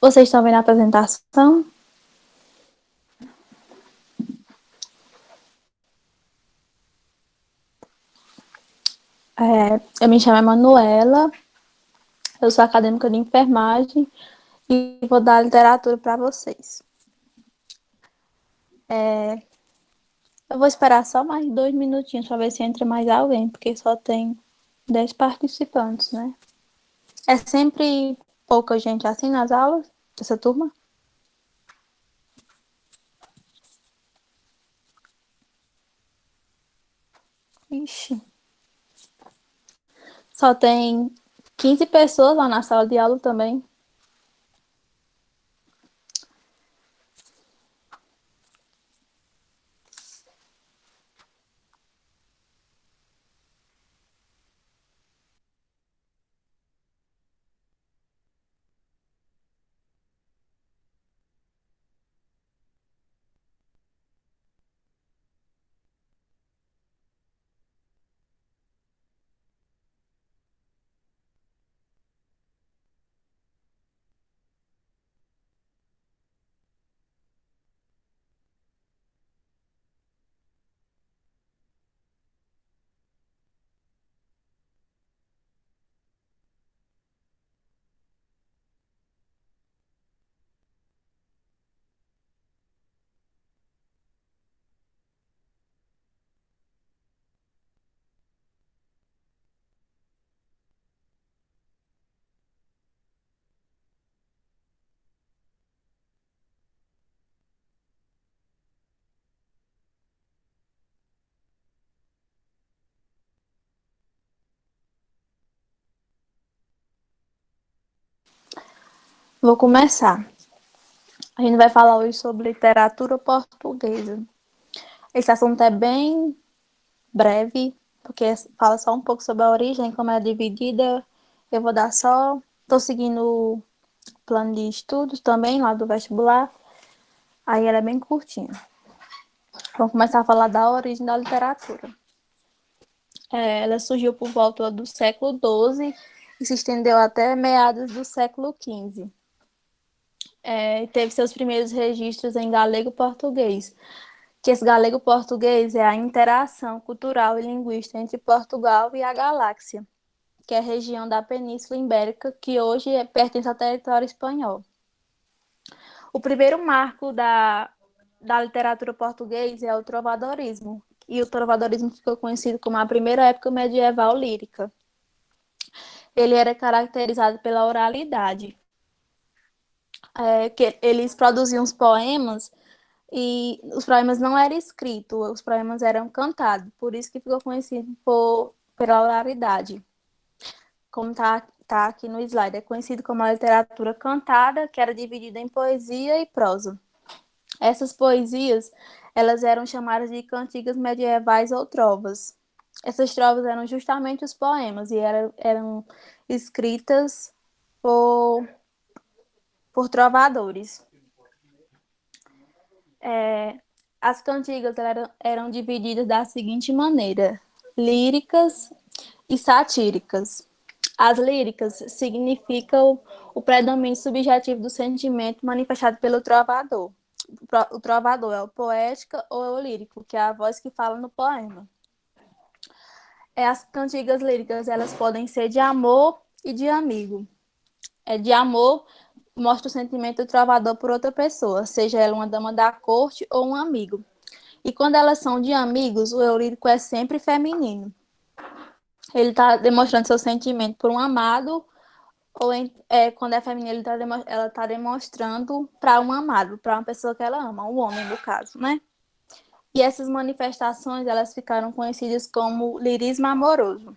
Vocês estão vendo a apresentação? Eu me chamo Emanuela, eu sou acadêmica de enfermagem e vou dar literatura para vocês. Eu vou esperar só mais 2 minutinhos para ver se entra mais alguém, porque só tem 10 participantes, né? É sempre pouca gente assim nas aulas dessa turma? Ixi, só tem 15 pessoas lá na sala de aula também. Vou começar. A gente vai falar hoje sobre literatura portuguesa. Esse assunto é bem breve, porque fala só um pouco sobre a origem, como é dividida. Eu vou dar só. Estou seguindo o plano de estudos também, lá do vestibular. Aí ela é bem curtinha. Vamos começar a falar da origem da literatura. Ela surgiu por volta do século XII e se estendeu até meados do século XV. Teve seus primeiros registros em galego-português, que esse galego-português é a interação cultural e linguística entre Portugal e a Galáxia, que é a região da Península Ibérica, que hoje pertence ao território espanhol. O primeiro marco da literatura portuguesa é o trovadorismo, e o trovadorismo ficou conhecido como a primeira época medieval lírica. Ele era caracterizado pela oralidade, que eles produziam os poemas e os poemas não eram escritos, os poemas eram cantados, por isso que ficou conhecido pela oralidade. Como tá aqui no slide, é conhecido como a literatura cantada, que era dividida em poesia e prosa. Essas poesias, elas eram chamadas de cantigas medievais ou trovas. Essas trovas eram justamente os poemas e eram escritas por, por trovadores. As cantigas eram divididas da seguinte maneira: líricas e satíricas. As líricas significam o predomínio subjetivo do sentimento manifestado pelo trovador. O trovador é o poética ou é o lírico, que é a voz que fala no poema. As cantigas líricas, elas podem ser de amor e de amigo. De amor, mostra o sentimento do trovador por outra pessoa, seja ela uma dama da corte ou um amigo. E quando elas são de amigos, o eu lírico é sempre feminino. Ele está demonstrando seu sentimento por um amado, ou quando é feminino, ela está demonstrando para um amado, para uma pessoa que ela ama, um homem, no caso, né? E essas manifestações, elas ficaram conhecidas como lirismo amoroso.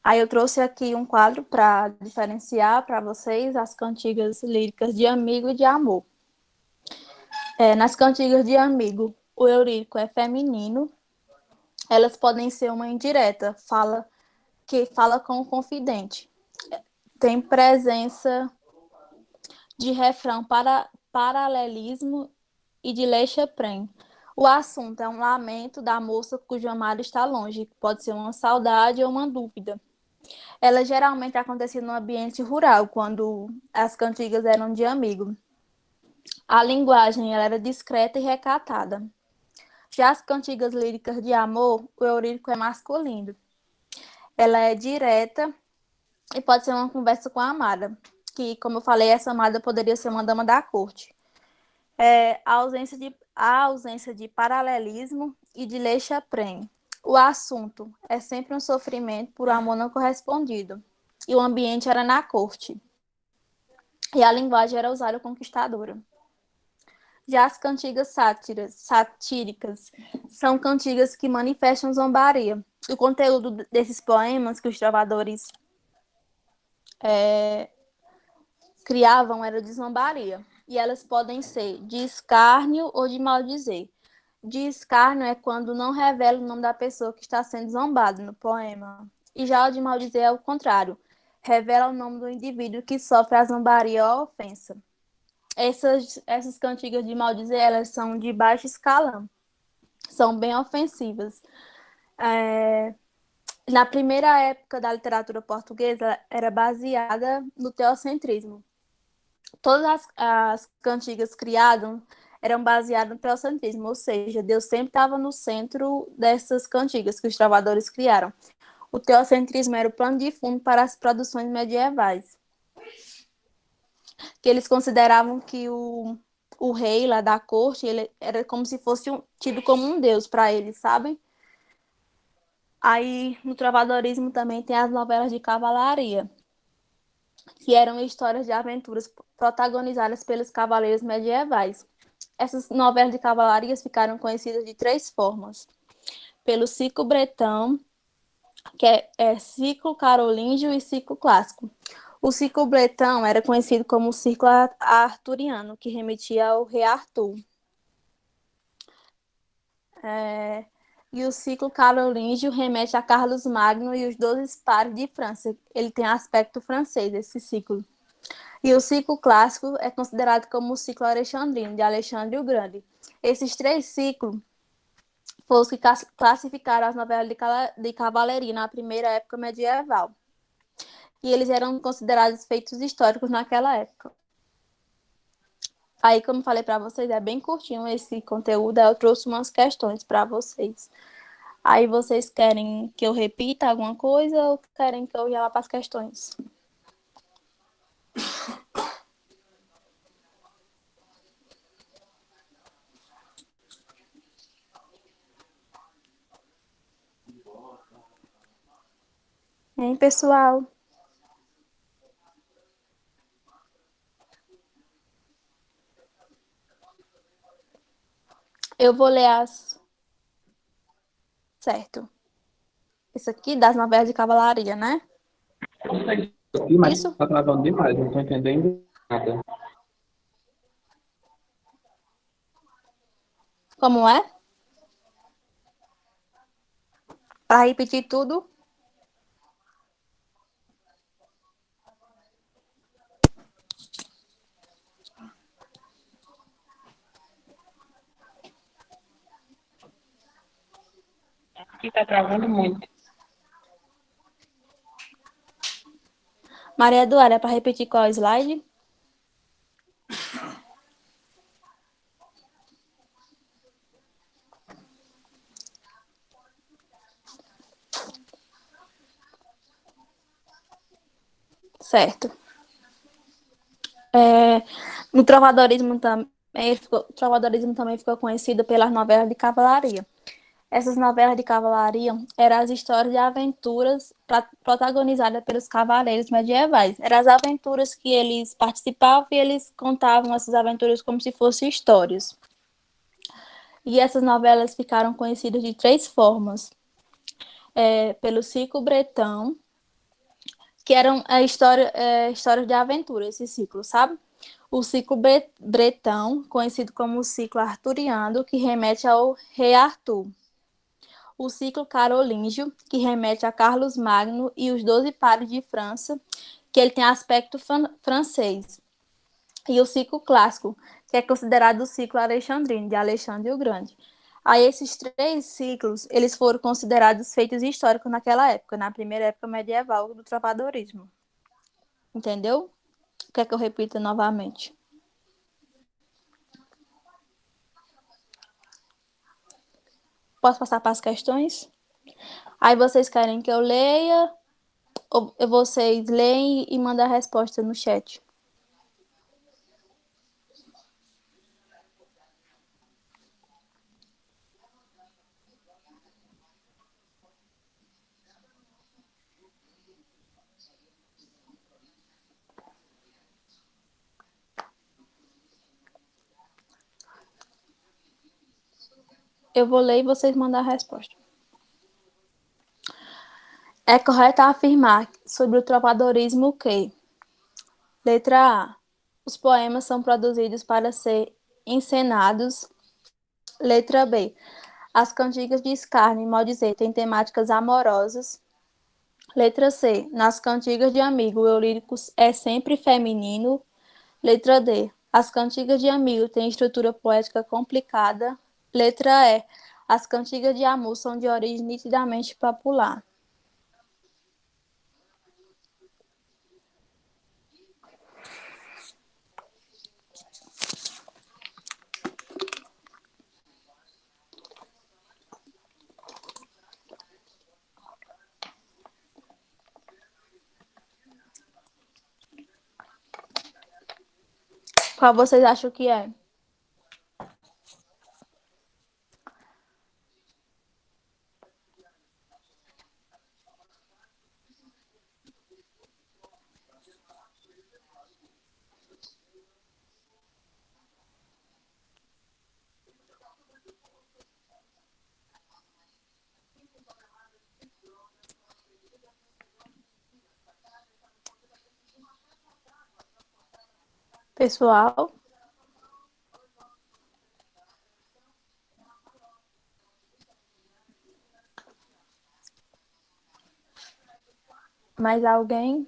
Aí eu trouxe aqui um quadro para diferenciar para vocês as cantigas líricas de amigo e de amor. Nas cantigas de amigo, o eu lírico é feminino. Elas podem ser uma indireta, que fala com o confidente. Tem presença de refrão paralelismo e de lecha-prem. O assunto é um lamento da moça cujo amado está longe, pode ser uma saudade ou uma dúvida. Ela geralmente acontecia no ambiente rural, quando as cantigas eram de amigo. A linguagem ela era discreta e recatada. Já as cantigas líricas de amor, o eurílico é masculino. Ela é direta e pode ser uma conversa com a amada, que, como eu falei, essa amada poderia ser uma dama da corte. A ausência de paralelismo e de lexa-prem. O assunto é sempre um sofrimento por amor não correspondido. E o ambiente era na corte. E a linguagem era usada conquistadora. Já as cantigas satíricas são cantigas que manifestam zombaria. O conteúdo desses poemas que os trovadores criavam era de zombaria. E elas podem ser de escárnio ou de maldizer. De escárnio é quando não revela o nome da pessoa que está sendo zombada no poema. E já o de maldizer é o contrário. Revela o nome do indivíduo que sofre a zombaria ou a ofensa. Essas cantigas de maldizer, elas são de baixo escalão. São bem ofensivas. Na primeira época da literatura portuguesa, era baseada no teocentrismo. Todas as cantigas criadas eram baseadas no teocentrismo, ou seja, Deus sempre estava no centro dessas cantigas que os trovadores criaram. O teocentrismo era o plano de fundo para as produções medievais, que eles consideravam que o rei lá da corte, ele era como se fosse tido como um deus para eles, sabem? Aí, no trovadorismo também tem as novelas de cavalaria, que eram histórias de aventuras protagonizadas pelos cavaleiros medievais. Essas novelas de cavalarias ficaram conhecidas de três formas. Pelo ciclo bretão, que é ciclo carolíngio e ciclo clássico. O ciclo bretão era conhecido como o ciclo arturiano, que remetia ao rei Arthur. E o ciclo carolíngio remete a Carlos Magno e os 12 pares de França. Ele tem aspecto francês, esse ciclo. E o ciclo clássico é considerado como o ciclo alexandrino, de Alexandre o Grande. Esses três ciclos foram os que classificaram as novelas de cavalaria na primeira época medieval. E eles eram considerados feitos históricos naquela época. Aí, como falei para vocês, é bem curtinho esse conteúdo, eu trouxe umas questões para vocês. Aí vocês querem que eu repita alguma coisa ou querem que eu já vá para as questões? Hein, pessoal? Eu vou ler as... Certo. Isso aqui das novelas de cavalaria, né? Aqui, mas Isso? tá travando demais, não tô entendendo nada. Como é? Para repetir tudo? Aqui tá travando muito. Maria Eduarda, é para repetir qual slide? Certo. No trovadorismo também ficou conhecido pelas novelas de cavalaria. Essas novelas de cavalaria eram as histórias de aventuras protagonizadas pelos cavaleiros medievais. Eram as aventuras que eles participavam e eles contavam essas aventuras como se fossem histórias. E essas novelas ficaram conhecidas de três formas. Pelo ciclo bretão, que eram histórias de aventura, esse ciclo, sabe? O ciclo bretão, conhecido como o ciclo arturiano, que remete ao rei Arthur. O ciclo carolíngio, que remete a Carlos Magno e os 12 pares de França, que ele tem aspecto francês. E o ciclo clássico, que é considerado o ciclo alexandrino, de Alexandre o Grande. Aí esses 3 ciclos, eles foram considerados feitos históricos naquela época, na primeira época medieval do trovadorismo. Entendeu? Quer que eu repita novamente? Posso passar para as questões? Aí vocês querem que eu leia, ou vocês leem e mandam a resposta no chat? Eu vou ler e vocês mandam a resposta. É correto afirmar sobre o trovadorismo que: letra A. Os poemas são produzidos para ser encenados. Letra B. As cantigas de escárnio e maldizer têm temáticas amorosas. Letra C. Nas cantigas de amigo, o eu lírico é sempre feminino. Letra D. As cantigas de amigo têm estrutura poética complicada. Letra E. As cantigas de amor são de origem nitidamente popular. Qual vocês acham que é? Pessoal, mais alguém?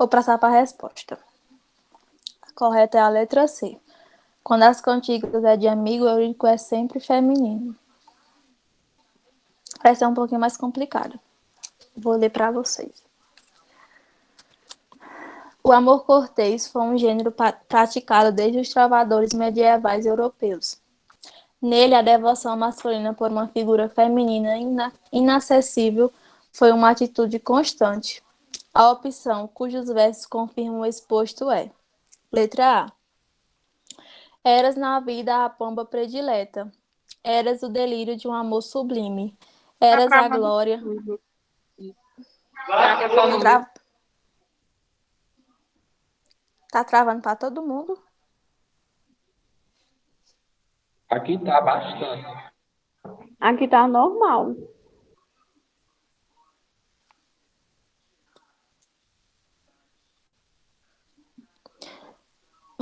Vou passar para a resposta. A correta é a letra C. Quando as cantigas é de amigo, o eu lírico é sempre feminino. Essa é um pouquinho mais complicada. Vou ler para vocês. O amor cortês foi um gênero praticado desde os trovadores medievais europeus. Nele, a devoção masculina por uma figura feminina inacessível foi uma atitude constante. A opção cujos versos confirmam o exposto é: letra A. Eras na vida a pomba predileta. Eras o delírio de um amor sublime. Tá Eras a travando glória. tudo. Será que é só no meu? Tá travando para todo mundo? Aqui tá bastante. Aqui tá normal.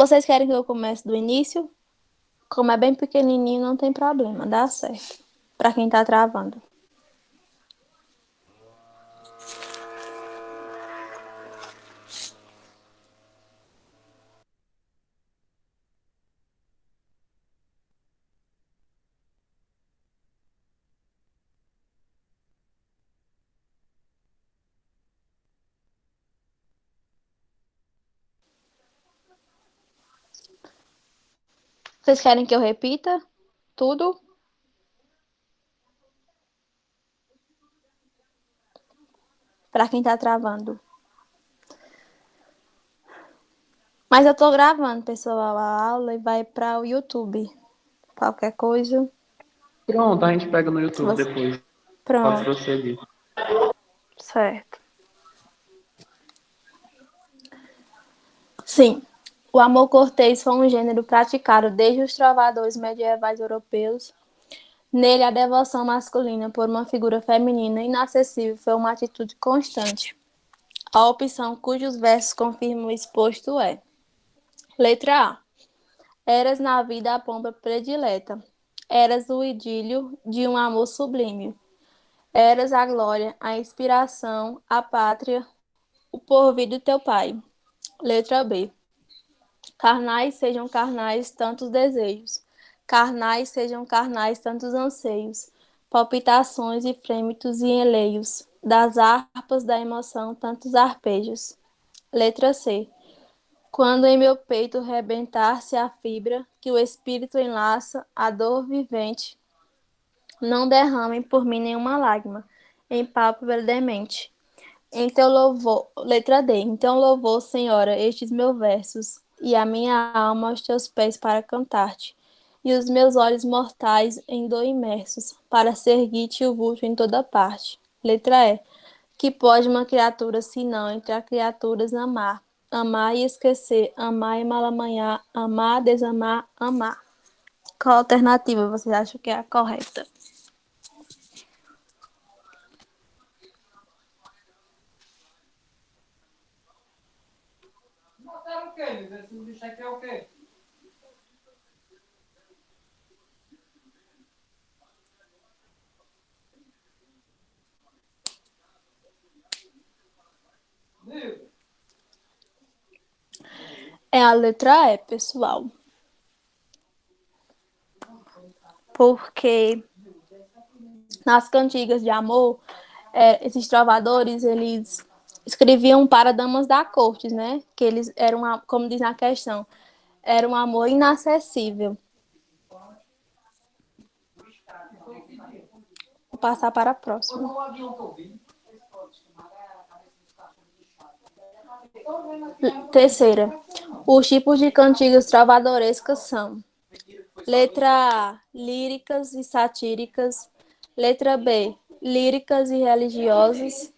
Vocês querem que eu comece do início? Como é bem pequenininho, não tem problema, dá certo. Para quem tá travando. Vocês querem que eu repita tudo? Para quem tá travando. Mas eu tô gravando, pessoal, a aula e vai para o YouTube. Qualquer coisa. Pronto, a gente pega no YouTube Você... depois. Pode Pronto, prosseguir. certo. Sim, o amor cortês foi um gênero praticado desde os trovadores medievais europeus. Nele, a devoção masculina por uma figura feminina inacessível foi uma atitude constante. A opção cujos versos confirmam o exposto é: letra A. Eras na vida a pomba predileta. Eras o idílio de um amor sublime. Eras a glória, a inspiração, a pátria, o porvir do teu pai. Letra B. Carnais sejam carnais tantos desejos. Carnais sejam carnais tantos anseios. Palpitações e frêmitos e enleios. Das harpas da emoção tantos arpejos. Letra C. Quando em meu peito rebentar-se a fibra que o espírito enlaça, a dor vivente, não derramem por mim nenhuma lágrima, em pálpebra demente. Em teu louvor, letra D. Então louvor, Senhora, estes meus versos, e a minha alma aos teus pés para cantar-te, e os meus olhos mortais em dor imersos, para seguir-te o vulto em toda parte. Letra E. Que pode uma criatura, se não entre as criaturas, amar? Amar e esquecer, amar e malamanhar, amar, desamar, amar. Qual alternativa vocês acham que é a correta? É a letra E, pessoal. Porque nas cantigas de amor, esses trovadores, eles escreviam para damas da corte, né? Que eles eram, como diz na questão, era um amor inacessível. Vou passar para a próxima. Terceira. Os tipos de cantigas trovadorescas são: letra A, líricas e satíricas. Letra B, líricas e religiosas.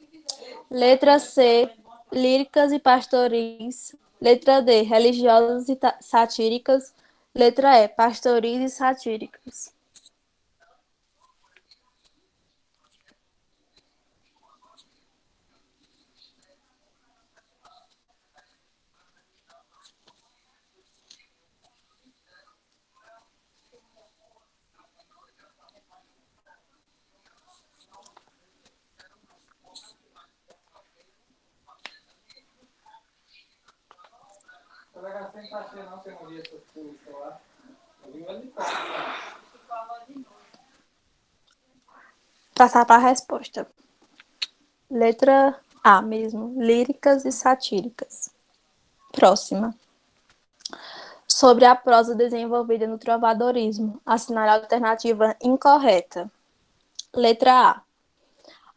Letra C, líricas e pastoris. Letra D, religiosas e satíricas. Letra E, pastoris e satíricas. Passar para a resposta. Letra A mesmo, líricas e satíricas. Próxima. Sobre a prosa desenvolvida no trovadorismo, assinale a alternativa incorreta. Letra A.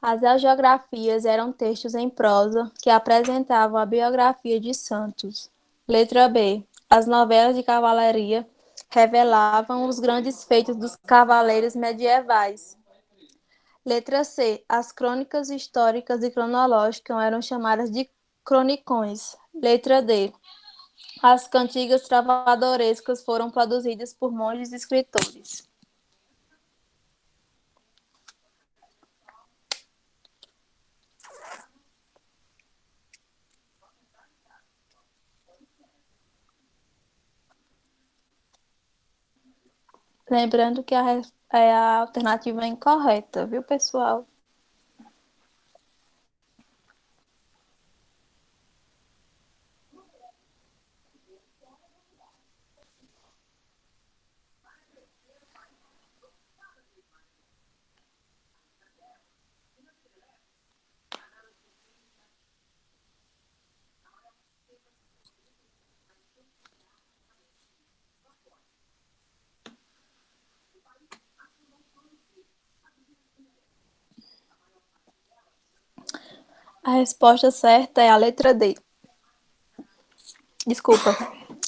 As hagiografias eram textos em prosa que apresentavam a biografia de santos. Letra B. As novelas de cavalaria revelavam os grandes feitos dos cavaleiros medievais. Letra C. As crônicas históricas e cronológicas eram chamadas de cronicões. Letra D. As cantigas travadorescas foram produzidas por monges e escritores. Lembrando que a alternativa é incorreta, viu, pessoal? A resposta certa é a letra D. Desculpa.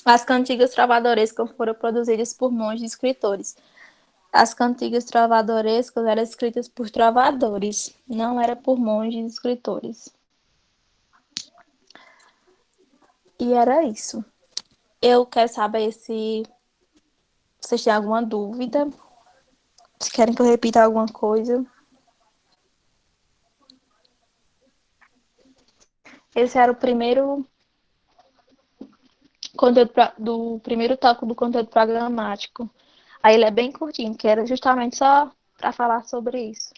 As cantigas travadorescas foram produzidas por monges e escritores. As cantigas travadorescas eram escritas por trovadores, não era por monges e escritores. E era isso. Eu quero saber se vocês têm alguma dúvida, se querem que eu repita alguma coisa. Esse era o primeiro conteúdo do primeiro tópico do conteúdo programático. Aí ele é bem curtinho, que era justamente só para falar sobre isso.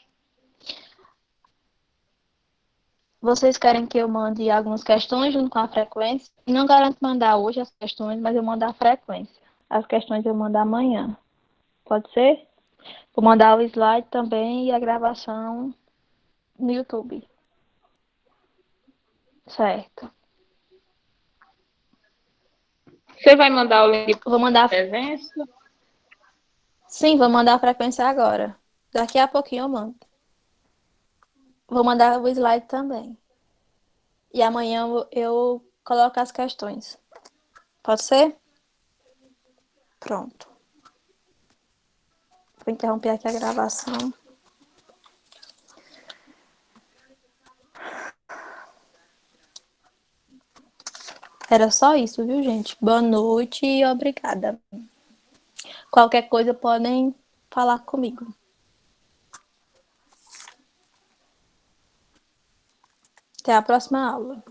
Vocês querem que eu mande algumas questões junto com a frequência? Não garanto mandar hoje as questões, mas eu mando a frequência. As questões eu mando amanhã. Pode ser? Vou mandar o slide também e a gravação no YouTube. Certo. Você vai mandar o link Vou mandar. de presença? Sim, vou mandar a frequência agora. Daqui a pouquinho eu mando. Vou mandar o slide também. E amanhã eu coloco as questões. Pode ser? Pronto. Vou interromper aqui a gravação. Era só isso, viu, gente? Boa noite e obrigada. Qualquer coisa podem falar comigo. Até a próxima aula.